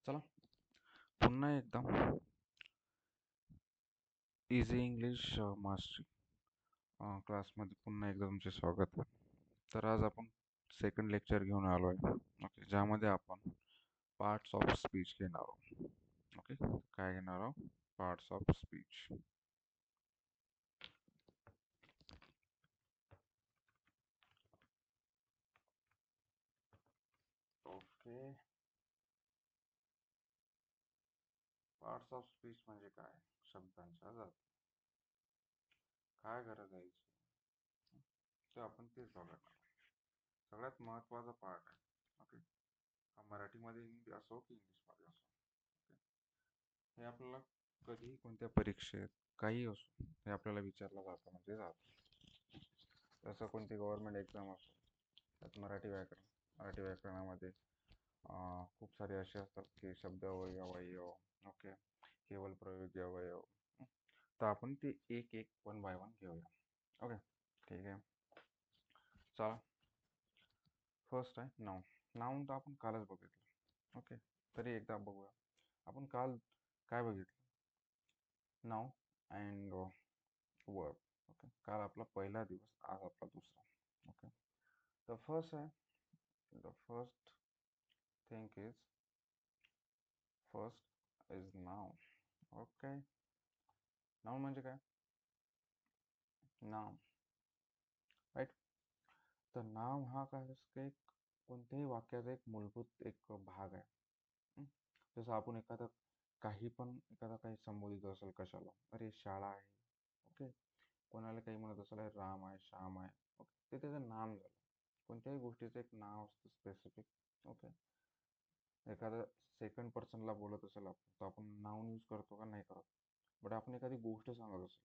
चला पुन्हा एकदा इझी इंग्लिश मास्टरी क्लासमध्ये पुन्हा एकदा तुमचे स्वागत आहे. तर आज आपण सेकंड लेक्चर घेऊन आलो आहे. ओके, ज्यामध्ये आपण पार्ट्स ऑफ स्पीच घेणार आहोत. ओके, काय घेणार आहोत? Parts of speech. Okay, parts of speech म्हणजे काय? शब्दांच्या जाती. काय गरज आहे याची? ते आपण तेच बघणार आहोत. सगळ्यात महत्त्वाचा पार्ट आहे. ओके, हा मराठीमध्ये असो की इंग्लिशमध्ये असो. ओके, हे आपल्याला कधीही कोणत्या परीक्षेत काही असो हे आपल्याला विचारलं जातं म्हणजे जातं. जसं कोणती गव्हर्नमेंट एक्झाम असो त्यात मराठी व्याकरणामध्ये खूप सारे असे असतात की शब्द अवयव अवयव. ओके, केवळ प्रयोगी अवयव. तर आपण ते एक एक वन बाय वन घेऊया. ओके, ठीक आहे. चला, फर्स्ट आहे नाऊन. नाऊन तर आपण कालच बघितलं. ओके, तरी एकदा बघूया. आपण काल काय बघितलं? Noun and verb. ओके, काल आपला पहिला दिवस, आज आपला दुसरा. Okay, the first thing is first is noun. Okay, noun म्हणजे काय? नाम, राईट. तर नाम हा काय असतं? एक कोणत्याही वाक्याचा एक मूलभूत एक भाग आहे. हं? जसं आपण एखादा काही संबोधित असेल कशाला, अरे शाळा आहे. ओके, कोणाला काही म्हणत असेल अरे राम आहे, श्याम आहे. ओके, ते त्याचं नाम झालं. कोणत्याही गोष्टीचं एक नाव असतं स्पेसिफिक. ओके, एखादं सेकंड पर्सनला बोलत असेल आपण तर आपण नाऊन यूज करतो का? नाही करत. बट आपण एखादी गोष्ट सांगत असेल,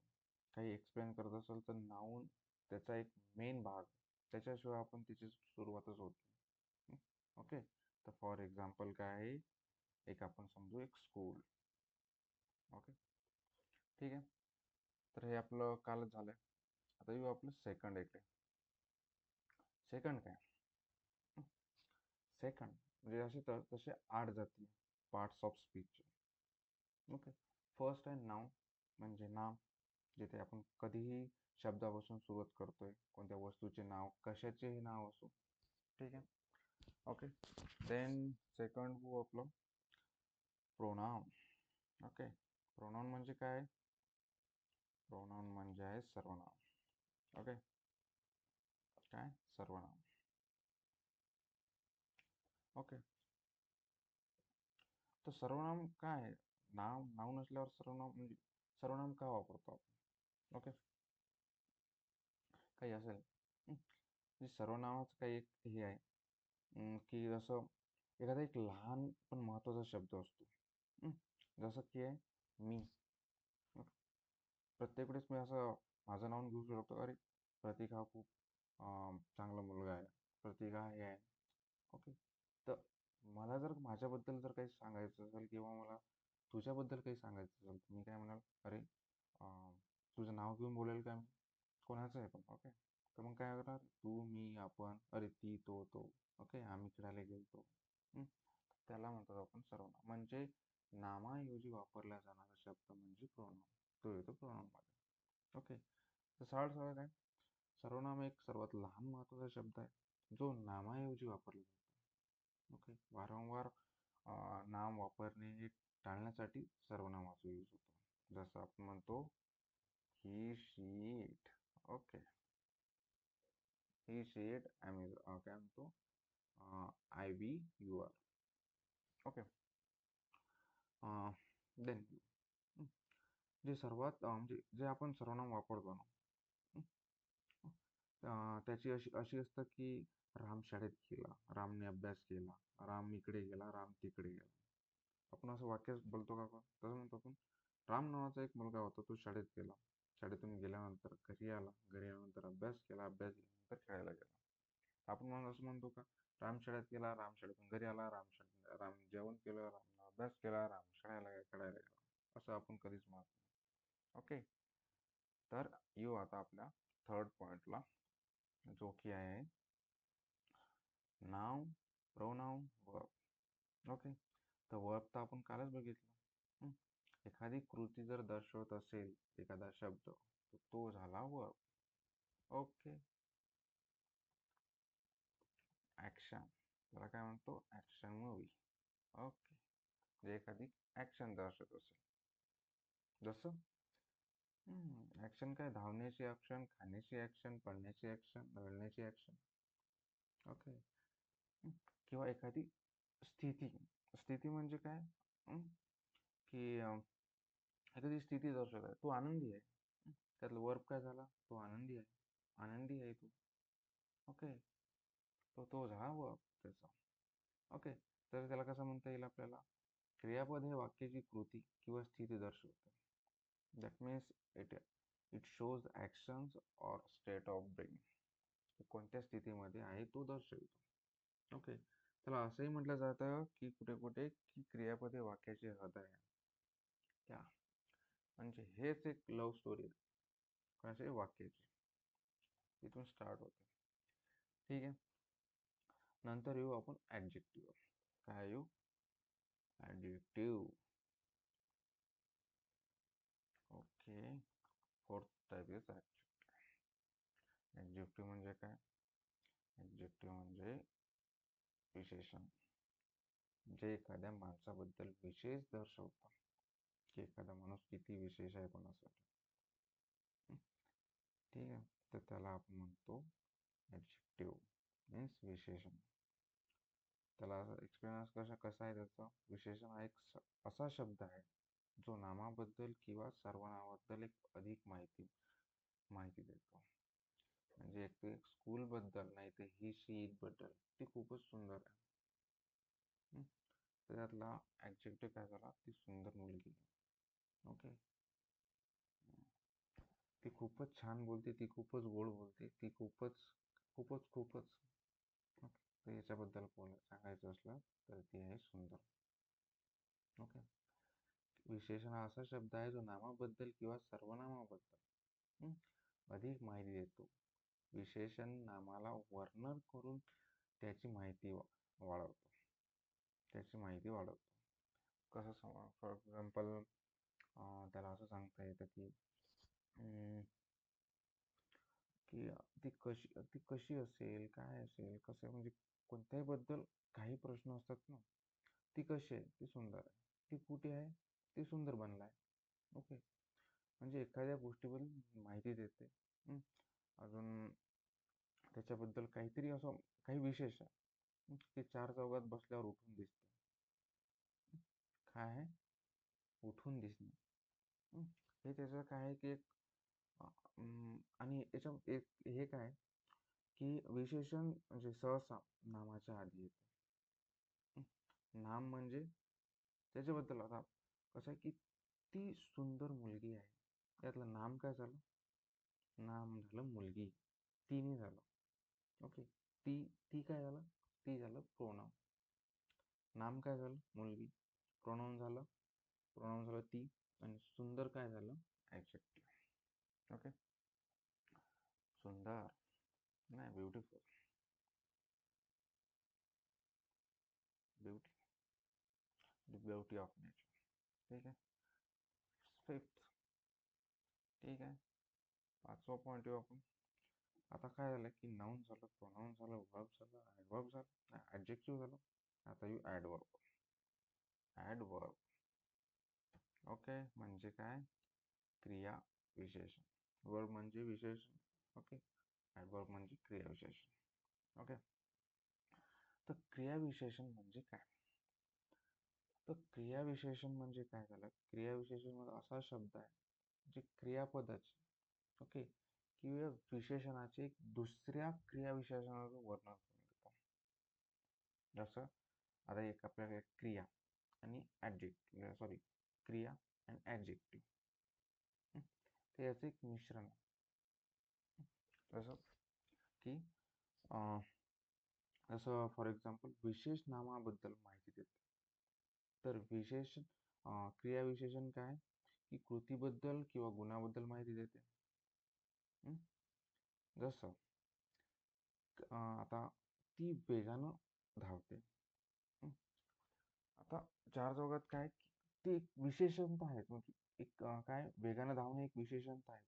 काही एक्सप्लेन करत असेल तर नाऊन त्याचा एक मेन भाग. त्याच्याशिवाय आपण त्याची सुरुवातच होत नाही. ओके, तर फॉर एक्झाम्पल काय आहे? एक आपण समजू एक स्कूल. ओके, ठीक आहे. तर हे आपलं कालच झालंय. आता येऊ आपलं सेकंड इकडे. सेकंड काय? सेकंड म्हणजे असे तर तसे 8 जाती parts of speech. Okay, first आहे नाउन म्हणजे नाम, जिथे आपण कधीही शब्दापासून सुरुवात करतोय, कोणत्या वस्तूचे नाव, कशाचेही नाव असो. ठीक आहे. ओके, देन सेकंड हो आपलं प्रोनाउन. ओके, प्रोनाउन म्हणजे काय? प्रोनाउन म्हणजे आहे सर्वनाम. ओके, काय? सर्वनाम. ओके, तर सर्वनाम काय आहे? नाव नसल्यावर सर्वनाम म्हणजे सर्वनाम का वापरतो आपण? ओके, काही असेल म्हणजे सर्वनामाचं काही एक हे आहे, की जसं एखादा एक लहान पण महत्त्वाचा शब्द असतो. हं, जसं की आहे मी. प्रत्येक वेळेस मी असं माझं नाव घेऊ शकतो, अरे प्रतीक हा खूप चांगला मुलगा आहे, प्रतीक हा हे आहे. ओके, तर मला जर माझ्याबद्दल जर काही सांगायचं असेल किंवा मला तुझ्याबद्दल काही सांगायचं असेल तर मी काय म्हणाल, अरे तुझं नाव घेऊन बोलेल का मी? कोणाचं आहे पण. ओके, तर मग काय करणार? तू, मी, आपण, अरे ती, तो. ओके, आम्ही खेळायला गेलतो. हं, त्याला म्हणतात आपण सर्वनाम. म्हणजे नामाऐवजी वापरला जाणारा शब्द म्हणजे प्रोनाउन. तो येतो प्रोनाउनमध्ये. ओके, तर सरळ सरळ काय? सर्वनाम एक सर्वात लहान महत्त्वाचा शब्द आहे जो नामाऐवजी वापरला जातो. ओके, वारंवार नाम वापरणे हे टाळण्यासाठी सर्वनामाचा यूज होतो. जसं आपण म्हणतो he, she, it. Okay, he, she, it, आम्ही काय म्हणतो I, we, you, are. Okay, then जे सर्वात म्हणजे जे आपण सर्वनाम वापरतो ना, त्याची अशी अशी असतं की राम शाळेत गेला, रामने अभ्यास केला, राम इकडे गेला, राम तिकडे गेला. आपण असं वाक्य बोलतो का आपण? तसं म्हणतो आपण राम नावाचा एक मुलगा होता, तो शाळेत गेला, शाळेतून गेल्यानंतर घरी आला, घरी आल्यानंतर अभ्यास केला, अभ्यास केल्यानंतर खेळायला गेला. आपण मग असं म्हणतो का राम शाळेत गेला, राम शाळेतून घरी आला, राम जेवण केलं, राम अभ्यास केला, राम खेळायला गेला. असं आपण कधीच म्हणत नाही. ओके, तर येऊ आता आपल्या थर्ड पॉइंटला, जो की आहे नाउन, प्रोनाउन, वर्ब. ओके, तर वर्ब तर आपण कालच बघितलं. हं. एखादी कृती जर दर्शवत असेल एखादा शब्द, तर तो झाला वर्ब. ओके. ॲक्शन, त्याला काय म्हणतो? Action movie. ओके. जे एखादी ॲक्शन दर्शवत असेल. जसं ॲक्शन काय? धावण्याची ॲक्शन, खाण्याची ॲक्शन, पळण्याची ॲक्शन, रडण्याची ॲक्शन. ओके. हं. किंवा एखादी स्थिती. स्थिती म्हणजे काय? हं, की एखादी स्थिती दर्शवत आहे. तू आनंदी आहे. हं. त्यातलं वर्ब काय झाला? तो आनंदी आहे. आनंदी आहे तू. ओके. तो झाला वर्ब त्याचा. ओके. तर त्याला कसं म्हणता येईल आपल्याला? क्रियापद हे वाक्याची कृती किंवा स्थिती दर्शवते. That means it it shows actions or state of brain. कोणत्या स्थितीमध्ये आहे तो दर्शवितो. ओके. त्याला असंही म्हटलं जातं की कुठे कुठे की क्रियापद हे वाक्याचे हृदय आहे. क्या म्हणजे हेच एक लव्ह स्टोरी कसे वाक्याची इथून स्टार्ट होते. ठीक आहे. नंतर येऊ आपण ॲडजेक्टिव्ह. काय येऊ? Adjective. Okay. Fourth type is adjective. Adjective म्हणजे काय? ॲडजेक्टिव्ह म्हणजे विशेषण, जे एखाद्या माणसाबद्दल विशेष दर्शवतात, की एखादा माणूस किती विशेष आहे कोणासाठी. ठीक आहे. तर त्याला आपण म्हणतो ॲडजेक्टिव्ह मीन्स विशेषण. त्याला एक्सपिरियन्स कसा आहे त्याचा? विशेषण हा एक असा शब्द आहे जो नामाबद्दल किंवा सर्वनामाबद्दल एक अधिक माहिती माहिती देतो. म्हणजे एक ते स्कूलबद्दल नाही तर ही शी इट बद्दल ती खूपच सुंदर आहे. तर त्यातला ॲडजेक्टिव्ह काय झाला? ती सुंदर मुलगी. ओके. ती खूपच छान बोलते, ती खूपच गोड बोलते, ती खूपच खूपच खूपच. ओके. तर याच्याबद्दल सांगायचं असलं तर ती आहे सुंदर. ओके. विशेषण हा असा शब्द आहे जो नामाबद्दल किंवा सर्वनामाबद्दल अधिक माहिती देतो. विशेषण नामाला वर्णन करून त्याची माहिती वाढवतो. त्याची माहिती वाढवतो. कसं फॉर एक्झाम्पल त्याला असं सांगता येतं की की ती कशी असेल, काय असेल, कसं म्हणजे कोणत्याही बद्दल काही प्रश्न असतात ना. ती कशी आहे? ती सुंदर आहे. ती कुठे आहे? ती सुंदर बनला आहे. ओके. म्हणजे एखाद्या गोष्टीबद्दल माहिती देते. अजून त्याच्याबद्दल काहीतरी असं काही विशेष आहे. ते चार चौघात बसल्यावर उठून दिसते. काय आहे? उठून दिसणे. हे त्याचं काय आहे की एक आणि याच्या एक हे काय की विशेषण म्हणजे सहसा नामाच्या आधी येते. नाम म्हणजे त्याच्याबद्दल आता कसं आहे की ती सुंदर मुलगी आहे. त्यातलं नाम काय झालं? नाम झालं मुलगी. तिने झालं. ओके. ती काय झालं? ती झालं प्रोनाउन. नाम काय झालं? मुलगी. प्रोनाउन झालं ती. आणि सुंदर काय झालं? ॲडजेक्टिव्ह. ओके. सुंदर नाही, beautiful. Beauty, the beauty of nature. ठीक आहे. फिफ्थ. ठीक आहे. पाचवा पॉईंट येऊ आपण. आता काय झालं की नाऊन झालं, प्रोनाऊन झालं, वर्ब झालं, ॲडवर्ब झालं, ॲडजेक्टिव्ह झालं. आता येऊ ॲडवर्ब. ॲडवर्ब. ओके. म्हणजे काय? क्रिया विशेषण. वर्ब म्हणजे विशेषण. ओके. ॲडवर्ब म्हणजे क्रिया विशेषण. ओके. तर क्रिया विशेषण म्हणजे काय? तर क्रिया विशेषण म्हणजे काय झालं? क्रिया विशेषण म्हणजे असा शब्द आहे जे क्रियापदाचे ओके किंवा विशेषणाचे एक दुसऱ्या क्रिया विशेषणाचं वर्णन करून देतो. जसं आता एक आपल्याकडे क्रिया आणि ॲडजेक्टिव्ह सॉरी क्रिया आणि ॲडजेक्टिव्ह ते याचं एक मिश्रण आहे. जसं की जसं फॉर एक्झाम्पल विशेष नामाबद्दल माहिती देते. तर विशेष क्रिया विशेषण काय की कृतीबद्दल किंवा गुणाबद्दल माहिती देते. जसं आता ती वेगानं धावते. आता चार चौघात काय की ते एक विशेषणता आहे. म्हणजे एक काय वेगाने धावणे एक विशेषणता आहे.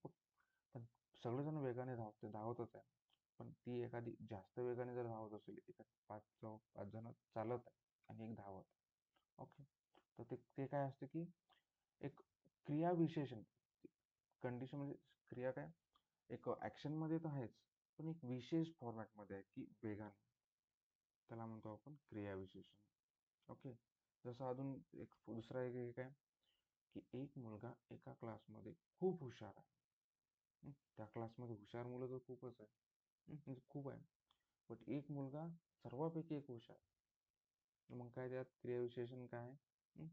प- पण सगळेजण वेगाने धावतच आहे. पण ती एखादी जास्त वेगाने जर धावत असेल, एका पाच जण चालत आहे आणि एक धावत आहे. ओके. तर ते ते काय असते की एक क्रियाविशेषण कंडिशन म्हणजे क्रिया काय एक ॲक्शनमध्ये तर आहेच, पण एक विशेष फॉर्मॅटमध्ये आहे की वेगाने. त्याला म्हणतो आपण क्रियाविशेषण. ओके. जसं अजून एक दुसरा एक एक आहे की एक मुलगा एका क्लासमध्ये खूप हुशार आहे. त्या क्लासमध्ये हुशार मुलं तर खूपच आहे. म्हणजे खूप आहे. बट एक मुलगा सर्वांपैकी एक हुशार. मग काय त्यात क्रियाविशेषण काय आहे?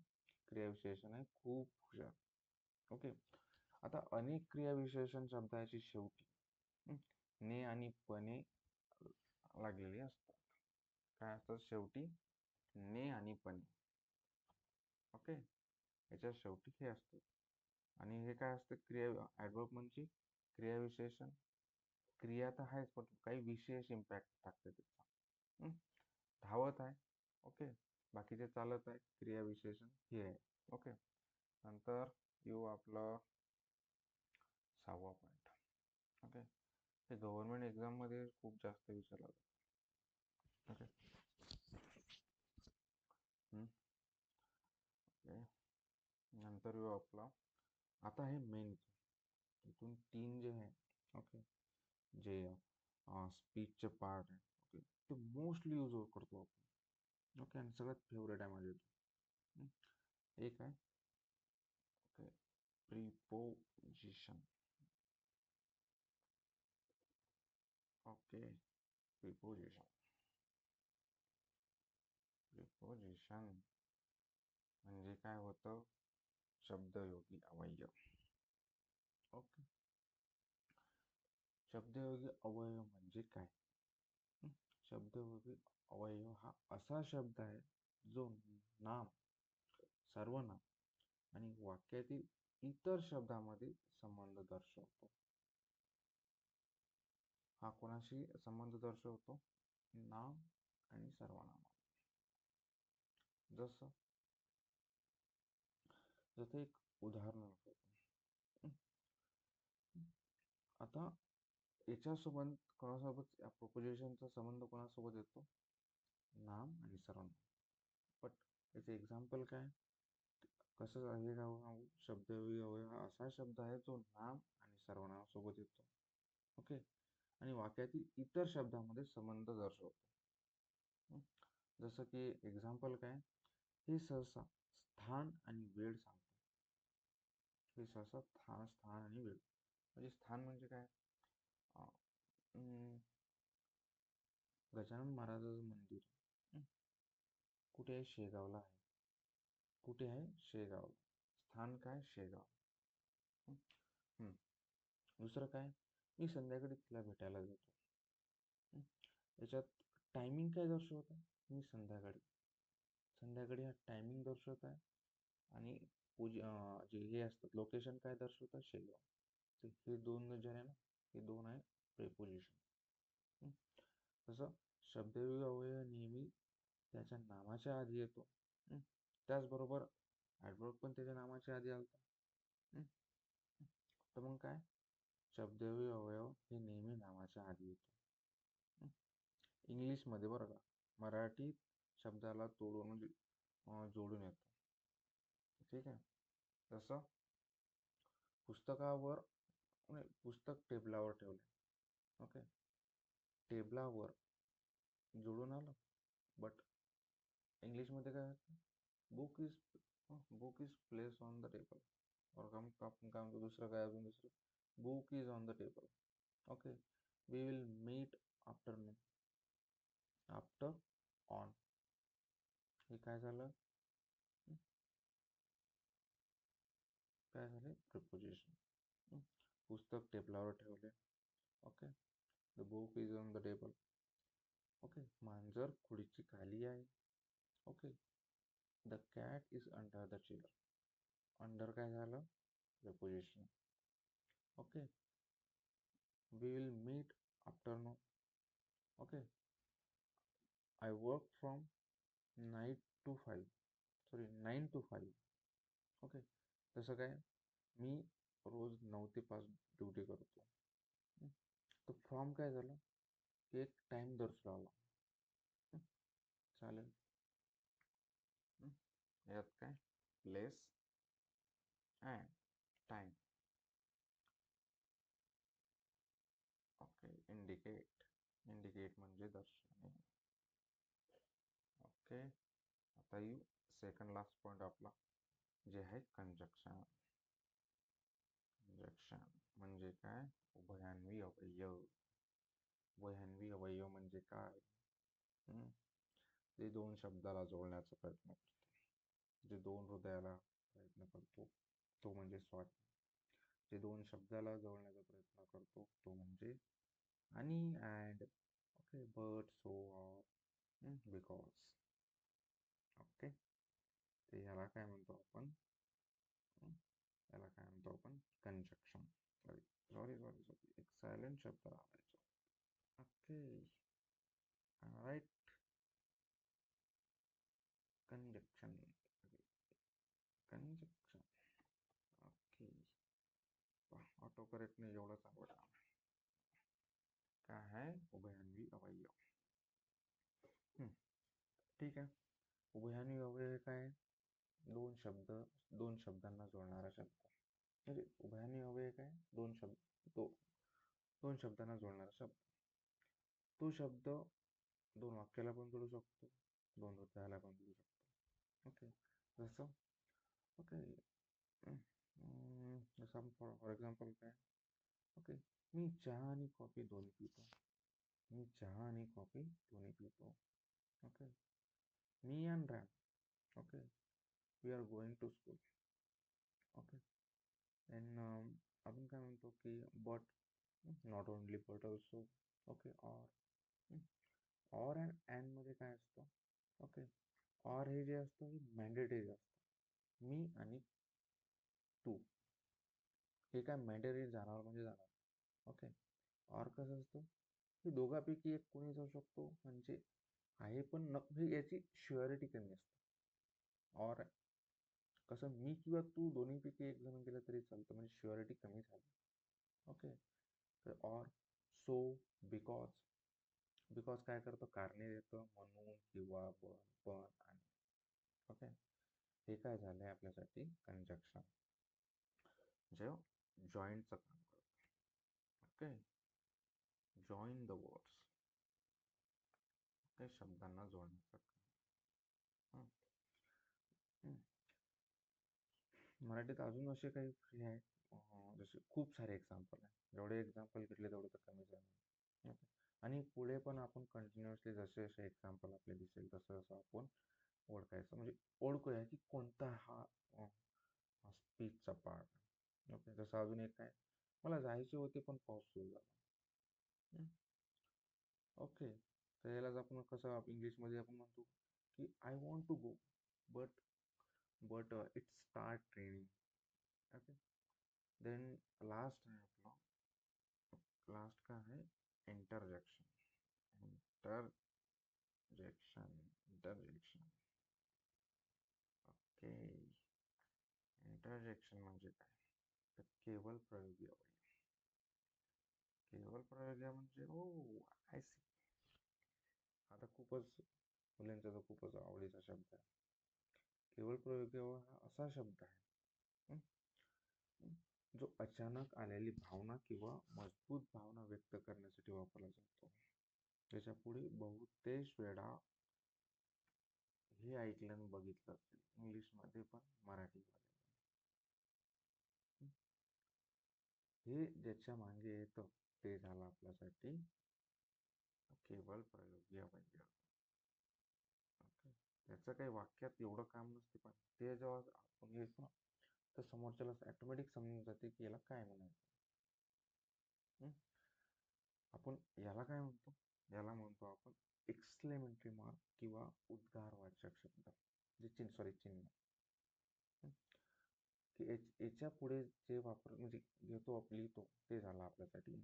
क्रियाविशेषण आहे खूप हुशार. ओके. आता अनेक क्रियाविशेषण शब्दाची शेवटी हं, ने आणि पणे लागलेली असतात. काय असतात शेवटी? ने आणि पणे. ओके. याच्या शेवटी हे असतं. आणि हे काय असतं क्रिया ॲडव्हर्ब म्हणजे क्रियाविशेषण. क्रिया तर आहेच पण काही विशेष इम्पॅक्ट टाकते त्याचा. हं? धावत आहे. ओके. बाकीचे चालत आहे. क्रियाविशेषण हे आहे. ओके. नंतर येऊ आपलं 6वा पॉईंट. ओके. हे गव्हर्नमेंट एक्झाममध्ये खूप जास्त विचारलं जातं. ओके. हं? ओके. नंतर येऊ आपला आता हे मेन इथून 3 जे आहे ओके जे स्पीचचे पार्ट आहे ओके ते मोस्टली यूज करतो आपण ओके आणि सगळ्यात फेवरेट आहे माझे हं. एक आहे okay preposition okay preposition preposition म्हणजे काय होतं शब्दयोगी अवयव ओके शब्दयोगी अवयव म्हणजे काय हं? शब्दयोगी अवयव हा असा शब्द आहे जो नाम सर्वनाम आणि वाक्यातील इतर शब्दामध्ये संबंध दर्शवतो हा कोणाशी संबंध दर्शवतो नाम आणि सर्वनाम जसं जसं एक उदाहरण आपण आता याच्यासोबत कोणासोबत या प्रोपोजिशनचा संबंध कोणासोबत येतो नाम आणि सर्वनाम बट याचे एक्झाम्पल काय कसं आहे शब्दयोगी अवयव हा असा शब्द आहे जो नाम आणि सर्वनामासोबत येतो ओके आणि वाक्यातील इतर शब्दामध्ये संबंध दर्शवतो हं? जसं की एक्झाम्पल काय हे सहसा स्थान आणि वेळ सांगते हे सहसा स्थान आणि वेळ म्हणजे स्थान म्हणजे काय अं, अं, गजानन महाराजाचं मंदिर हं? कुठे आहे शेगावला आहे कुठे आहे शेगाव स्थान काय शेगाव हं? हं. दुसरं काय मी संध्याकाळी तिला भेटायला जातो हं? याच्यात टायमिंग काय दर्शवत आहे मी संध्याकाळी संध्याकाळी हा टायमिंग दर्शवत आहे आणि जे हे असतात लोकेशन काय दर्शवतात शेगाव तर हे दोन जे आहे ना हे दोन आहे प्रेपोजिशन तसं शब्दयोगी अवयव नेहमी त्याच्या नामाच्या आधी येतो हं. त्याचबरोबर ॲडवर्ब पण त्याच्या नामाच्या आधी आलता हं. तर मग काय शब्दयोगी अवयव हे नेहमी नावाच्या आधी येतो हं. इंग्लिशमध्ये बरं का मराठीत शब्दाला तोडून म्हणजे जोडून येतो ठीक आहे तसं पुस्तकावर नाही, पुस्तक टेबलावर ठेवले ओके टेबलावर जोडून आलं बट इंग्लिशमध्ये काय असतं book is place on the table और आपण काय म्हणतो दुसरं काय अजून दुसरं book is on the table okay we will meet afternoon after on हे काय झालं काय झाले प्रिपोजिशन पुस्तक टेबलावर ठेवले okay the book is on the table okay मांजर खुर्ची खाली आहे okay the cat is under the chair under काय झालं preposition okay we will meet afternoon okay I work from 9 to 5 sorry 9 to 5. Okay. तसं काय मी रोज 9 ते 5 ड्युटी करतो. हं. तर फॉर्म काय झालं की एक टाईम दर्शवला. हं. चालेल. हं. यात काय place and time. Okay. Indicate म्हणजे दर्शवणे. ओके. आता येऊ सेकंड लास्ट पॉईंट आपला, जे आहे कंजक्शन. कंजक्शन म्हणजे काय? उभयान्वी अवयव. उभयान्वी अवयव म्हणजे काय? जे दोन शब्दाला जोडण्याचा प्रयत्न करतो, जे दोन हृदयाला प्रयत्न करतो तो म्हणजे स्वाद. जे दोन शब्दाला जोडण्याचा प्रयत्न करतो तो म्हणजे आणि and. Okay. But so or because. Okay. ते याला काय म्हणतो आपण? याला काय म्हणतो आपण? Conjunction. Sorry sorry sorry sorry एक सायलेंट शब्द लावायचा. Okay. Right. Conjunction. Conjunction. Okay. Auto करेक्टने एवढंच आवडलं. काय आहे? उभयान्वी अवयव. ठीक आहे. उभयान्वी अवयव काय? दोन शब्दांना जोडणारा शब्द. म्हणजे उभयान्वी अवयव काय? दोन शब्दांना जोडणारा शब्द. तो शब्द दोन वाक्याला पण जोडू शकतो, दोन हृदयाला पण जोडू शकतो. ओके. जसं ओके. जसं फॉर एक्झाम्पल काय? ओके. मी चहा आणि कॉफी दोन्ही पितो. मी चहा आणि कॉफी दोन्ही पितो. ओके. मी and Ram. Okay. We are going to school. Okay. Then आपण काय म्हणतो की but not only but also. Okay. Or and मध्ये काय असतं? ओके. ऑर हे जे असतं हे मॅन्डेटरी असतं. मी आणि तू हे काय मॅन्डेटरी जाणार म्हणजे जाणार. ओके. ऑर कसं असतं की दोघांपैकी एक कोणी जाऊ शकतो म्हणजे आहे पण म्हणजे याची शुअरिटी कमी असते. ऑर कसं मी किंवा तू दोन्हीपैकी एक जण गेलं तरी चालतं, म्हणजे शुअरिटी कमी झाली. ओके. तर ऑर सो बिकॉज. बिकॉज काय करतं? कारणे देतं, म्हणून किंवा पण आणि. ओके. हे काय झालंय आपल्यासाठी? कंजक्शन जे जॉईंटचं काम करतं. Okay. Join the words. Okay. शब्दांना जोडण्याचं काम. मराठीत अजून असे काही हे आहेत, जसे खूप सारे एक्झाम्पल आहे. जेवढे एक्झाम्पल घेतले तेवढे तर कमीच आहे. ओके. आणि पुढे पण आपण कंटिन्युअसली जसे जसे एक्झाम्पल आपले दिसेल तसं तसं आपण ओळखायचं, म्हणजे ओळखूया की कोणता हा स्पीचचा पार्ट. ओके. जसं अजून एक काय? मला जायचे होते पण पाऊस सुरू झाला. ओके. तर यालाच आपण कसं इंग्लिशमध्ये आपण म्हणतो की I want to go but but it start training. Okay. Then last आहे आपलं. लास्ट काय आहे? इंटरजेक्शन. इंटरजेक्शन. ओके. इंटरजेक्शन म्हणजे काय? तर केवळ प्रयोगी अवयव. केवळ प्रयोगी म्हणजे हो आय सी. आता खूपच मुलांचा तर खूपच आवडीचा शब्द आहे. केवळ प्रयोगी अवयव हा असा शब्द आहे जो अचानक आलेली भावना किंवा मजबूत भावना व्यक्त करण्यासाठी वापरला जातो. त्याच्या पुढे बहुतेक वेळा हे ऐकलं आणि बघितलं असेल इंग्लिशमध्ये पण मराठीमध्ये पण. हे ज्याच्या मागे येतं ते झालं आपल्यासाठी केवळ प्रयोगी अवयव. ओके. त्याचं काही वाक्यात एवढं काम नसते, पण ते जेव्हा आपण येतो तर समोरच्याला ऑटोमॅटिक समजून जाते की याला काय म्हणायचं. आपण याला काय म्हणतो? याला म्हणतो आपण एक्सक्लेमेटरी मार्क किंवा उद्गारवाचक शब्द, जे चिन्ह. की याच्या पुढे जे वापर म्हणजे घेतो लिहितो ते झालं आपल्यासाठी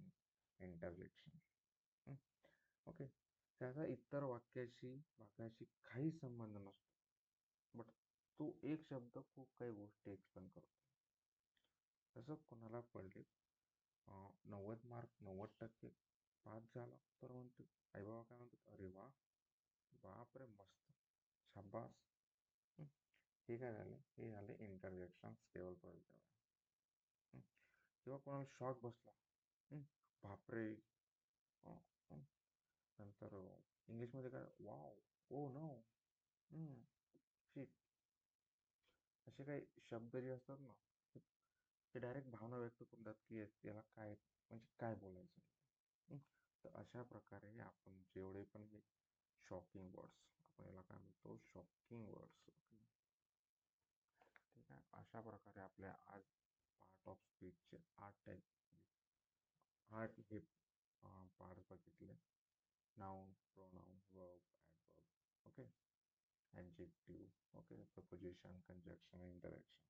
इंटरजेक्शन. ओके. त्याचा इतर वाक्याशी काही संबंध नसतो, बट तो एक शब्द खूप काही गोष्टी एक्सप्लेन करतो. जसं कोणाला पडले 90 मार्क, 90% पास झाला, तर म्हणतो आई बाबा काय म्हणतात, अरे वा, बापरे मस्त, शाबास. हं. हे काय झाले, हे झाले इंटरजेक्शन स्केल पडले. किंवा कोणाला शॉक बसला, हं, बापरे. अं, हं. नंतर इंग्लिशमध्ये काय, वाव, ओ नो, शिट. असे काही शब्द जे असतात ना, ते डायरेक्ट भावना व्यक्त करून देतात की त्याला काय, म्हणजे काय बोलायचं. हं. तर अशा प्रकारे आपण जेवढे पण हे शॉकिंग वर्ड्स, आपण याला काय म्हणतो, शॉकिंग वर्ड्स. ठीक आहे. अशा प्रकारे आपल्या आज पार्ट ऑफ स्पीचचे 8 टाईप, 8 हे पार्ट बघितले. Noun, pronoun, verb, adverb, okay, adjective, okay, preposition, conjunction, interaction,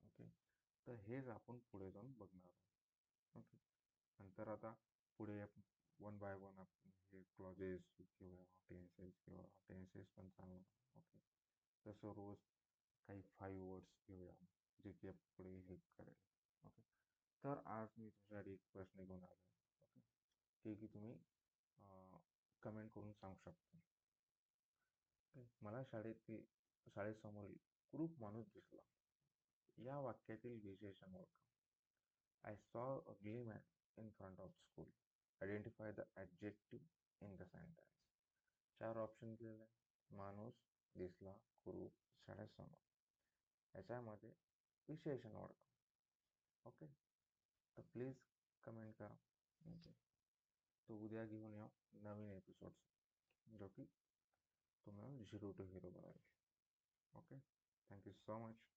okay. तर हेच आपण पुढे जाऊन बघणार आहोत. ओके. नंतर आता पुढे वन बाय वन आपण हे क्लॉजेस किंवा टेन्सेस किंवा टेन्सेस पण चालणार. ओके. तसं रोज काही 5 वर्ड्स घेऊया, जे की पुढे हेल्प करेल. ओके. तर आज मी तुमच्यासाठी एक प्रश्न घेऊन आलो आहे. ओके. की तुम्ही कमेंट करून सांगू शकता. मला शाळेसमोरील कुरूप माणूस दिसला. या वाक्यातील विशेषण ओळखा. I saw a gray man in front of school. Identify the adjective in the sentence. 4 option दिलेले आहे. माणूस दिसला, कुरूप, शाळेसमोर. याच्यामध्ये विशेषण ओळखा. ओके. तर प्लीज कमेंट करा. ओके. तो उद्या घेऊन या नवीन एपिसोड्स, जो की तुम्हाला 0 to 0 बनाएल. Okay. Thank you so much.